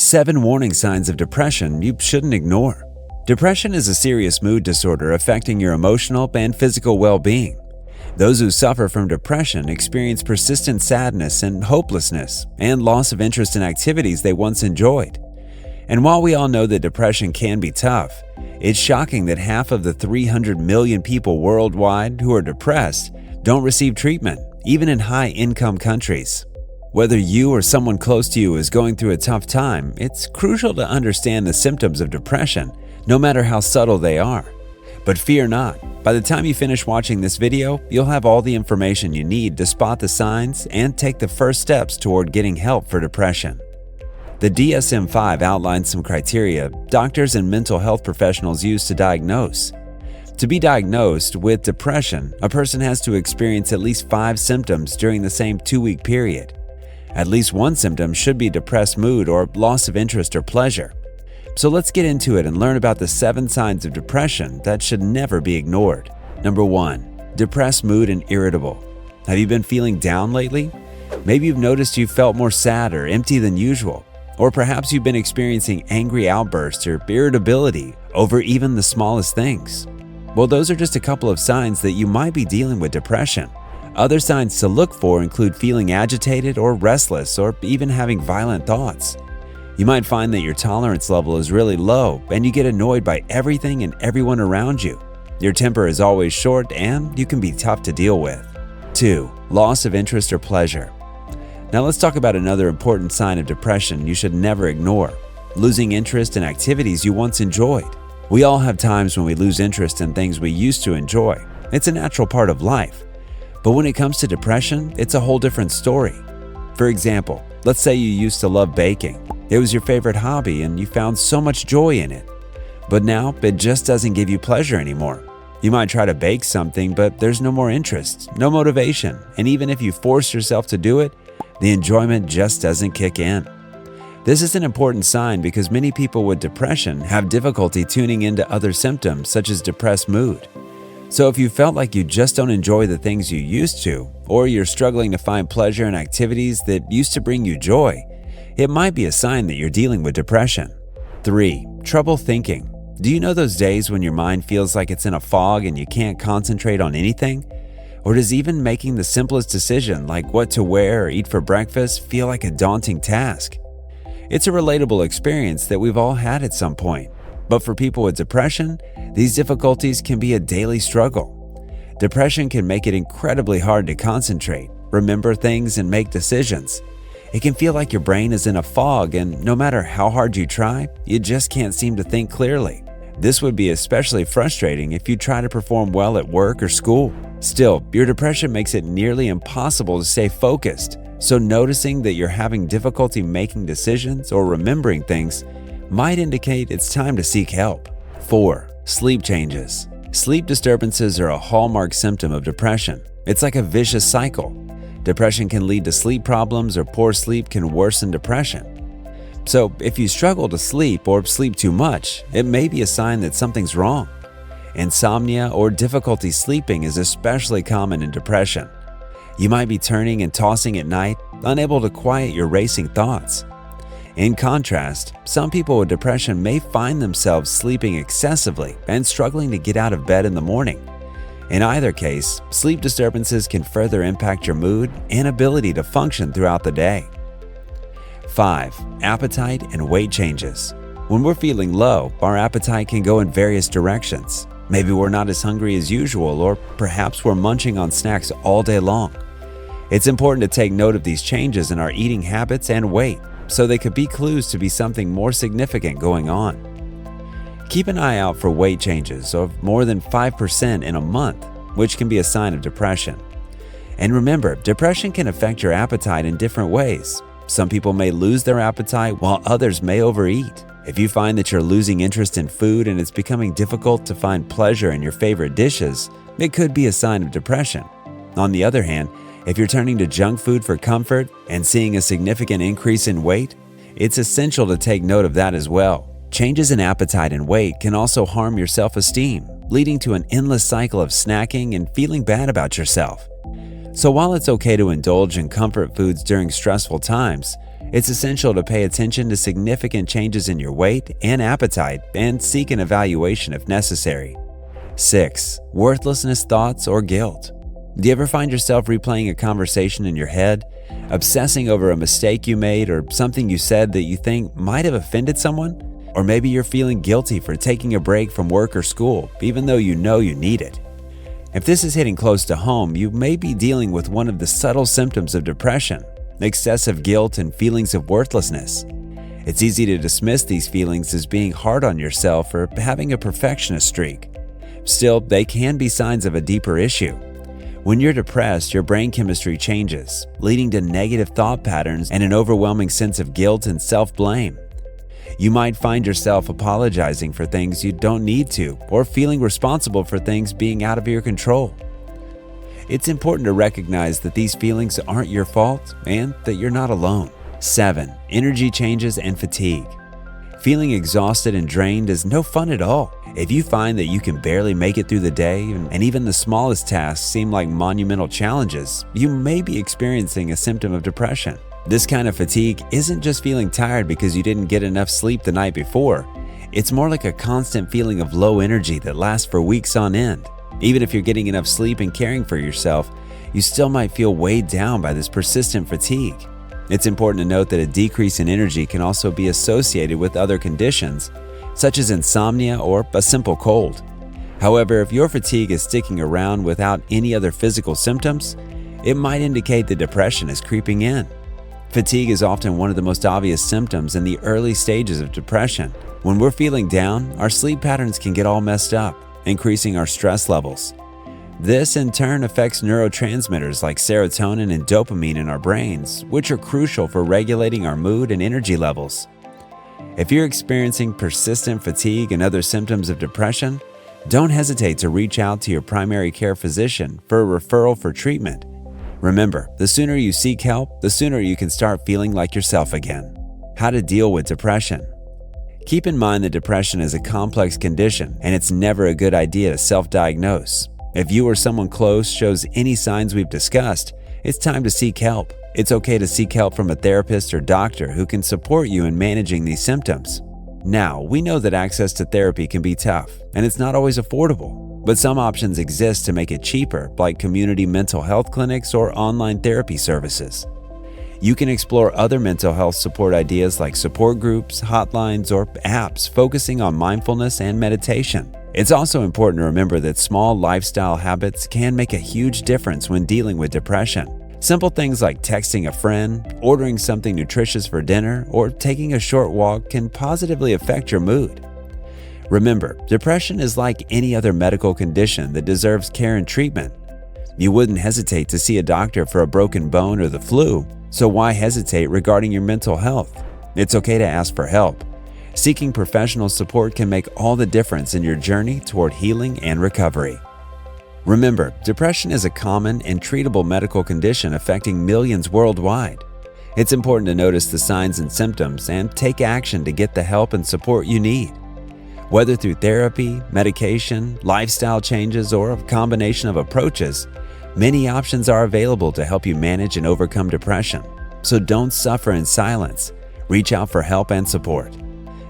7 warning signs of depression you shouldn't ignore. Depression is a serious mood disorder affecting your emotional and physical well-being. Those who suffer from depression experience persistent sadness and hopelessness and loss of interest in activities they once enjoyed. And while we all know that depression can be tough, it's shocking that half of the 300 million people worldwide who are depressed don't receive treatment, even in high-income countries. Whether you or someone close to you is going through a tough time, it's crucial to understand the symptoms of depression, no matter how subtle they are. But fear not, by the time you finish watching this video, you'll have all the information you need to spot the signs and take the first steps toward getting help for depression. The DSM-5 outlines some criteria doctors and mental health professionals use to diagnose. To be diagnosed with depression, a person has to experience at least 5 symptoms during the same 2-week period. At least one symptom should be depressed mood or loss of interest or pleasure. So let's get into it and learn about the 7 signs of depression that should never be ignored. Number 1. Depressed mood and irritable. Have you been feeling down lately? Maybe you've noticed you felt more sad or empty than usual. Or perhaps you've been experiencing angry outbursts or irritability over even the smallest things. Well, those are just a couple of signs that you might be dealing with depression. Other signs to look for include feeling agitated or restless or even having violent thoughts. You might find that your tolerance level is really low and you get annoyed by everything and everyone around you. Your temper is always short and you can be tough to deal with. 2. Loss of interest or pleasure. Now let's talk about another important sign of depression you should never ignore: losing interest in activities you once enjoyed. We all have times when we lose interest in things we used to enjoy. It's a natural part of life. But when it comes to depression, it's a whole different story. For example, let's say you used to love baking. It was your favorite hobby and you found so much joy in it. But now it just doesn't give you pleasure anymore. You might try to bake something, but there's no more interest, no motivation, and even if you force yourself to do it, the enjoyment just doesn't kick in. This is an important sign because many people with depression have difficulty tuning into other symptoms such as depressed mood. So if you felt like you just don't enjoy the things you used to, or you're struggling to find pleasure in activities that used to bring you joy, it might be a sign that you're dealing with depression. 3. Trouble thinking. Do you know those days when your mind feels like it's in a fog and you can't concentrate on anything? Or does even making the simplest decision, like what to wear or eat for breakfast, feel like a daunting task? It's a relatable experience that we've all had at some point. But for people with depression, these difficulties can be a daily struggle. Depression can make it incredibly hard to concentrate, remember things, and make decisions. It can feel like your brain is in a fog, and no matter how hard you try, you just can't seem to think clearly. This would be especially frustrating if you try to perform well at work or school. Still, your depression makes it nearly impossible to stay focused, so noticing that you're having difficulty making decisions or remembering things might indicate it's time to seek help. 4. Sleep changes. Sleep disturbances are a hallmark symptom of depression. It's like a vicious cycle. Depression can lead to sleep problems, or poor sleep can worsen depression. So if you struggle to sleep or sleep too much, it may be a sign that something's wrong. Insomnia or difficulty sleeping is especially common in depression. You might be turning and tossing at night, unable to quiet your racing thoughts. In contrast, some people with depression may find themselves sleeping excessively and struggling to get out of bed in the morning. In either case, sleep disturbances can further impact your mood and ability to function throughout the day. 5. Appetite and weight changes. When we're feeling low, our appetite can go in various directions. Maybe we're not as hungry as usual, or perhaps we're munching on snacks all day long. It's important to take note of these changes in our eating habits and weight, so they could be clues to be something more significant going on. Keep an eye out for weight changes of more than 5% in a month, which can be a sign of depression. And remember, depression can affect your appetite in different ways. Some people may lose their appetite while others may overeat. If you find that you're losing interest in food and it's becoming difficult to find pleasure in your favorite dishes, it could be a sign of depression. On the other hand, if you're turning to junk food for comfort and seeing a significant increase in weight, it's essential to take note of that as well. Changes in appetite and weight can also harm your self-esteem, leading to an endless cycle of snacking and feeling bad about yourself. So while it's okay to indulge in comfort foods during stressful times, It's essential to pay attention to significant changes in your weight and appetite and seek an evaluation if necessary. 6. Worthlessness thoughts or guilt. Do you ever find yourself replaying a conversation in your head, obsessing over a mistake you made or something you said that you think might have offended someone? Or maybe you're feeling guilty for taking a break from work or school, even though you know you need it. If this is hitting close to home, you may be dealing with one of the subtle symptoms of depression: excessive guilt and feelings of worthlessness. It's easy to dismiss these feelings as being hard on yourself or having a perfectionist streak. Still, they can be signs of a deeper issue. When you're depressed, your brain chemistry changes, leading to negative thought patterns and an overwhelming sense of guilt and self-blame. You might find yourself apologizing for things you don't need to, or feeling responsible for things being out of your control. It's important to recognize that these feelings aren't your fault and that you're not alone. 7. Energy changes and fatigue. Feeling exhausted and drained is no fun at all. If you find that you can barely make it through the day and even the smallest tasks seem like monumental challenges, you may be experiencing a symptom of depression. This kind of fatigue isn't just feeling tired because you didn't get enough sleep the night before. It's more like a constant feeling of low energy that lasts for weeks on end. Even if you're getting enough sleep and caring for yourself, you still might feel weighed down by this persistent fatigue. It's important to note that a decrease in energy can also be associated with other conditions, such as insomnia or a simple cold. However, if your fatigue is sticking around without any other physical symptoms, it might indicate that depression is creeping in. Fatigue is often one of the most obvious symptoms in the early stages of depression. When we're feeling down, our sleep patterns can get all messed up, increasing our stress levels. This in turn affects neurotransmitters like serotonin and dopamine in our brains, which are crucial for regulating our mood and energy levels. If you're experiencing persistent fatigue and other symptoms of depression, don't hesitate to reach out to your primary care physician for a referral for treatment. Remember, the sooner you seek help, the sooner you can start feeling like yourself again. How to deal with depression. Keep in mind that depression is a complex condition, and it's never a good idea to self-diagnose. If you or someone close shows any signs we've discussed, it's time to seek help. It's okay to seek help from a therapist or doctor who can support you in managing these symptoms. Now, we know that access to therapy can be tough, and it's not always affordable. But some options exist to make it cheaper, like community mental health clinics or online therapy services. You can explore other mental health support ideas like support groups, hotlines, or apps focusing on mindfulness and meditation. It's also important to remember that small lifestyle habits can make a huge difference when dealing with depression. Simple things like texting a friend, ordering something nutritious for dinner, or taking a short walk can positively affect your mood. Remember, depression is like any other medical condition that deserves care and treatment. You wouldn't hesitate to see a doctor for a broken bone or the flu, so why hesitate regarding your mental health? It's okay to ask for help. Seeking professional support can make all the difference in your journey toward healing and recovery. Remember, depression is a common and treatable medical condition affecting millions worldwide. It's important to notice the signs and symptoms and take action to get the help and support you need. Whether through therapy, medication, lifestyle changes, or a combination of approaches, many options are available to help you manage and overcome depression. So don't suffer in silence. Reach out for help and support.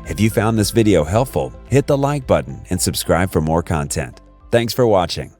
If you found this video helpful, hit the like button and subscribe for more content. Thanks for watching.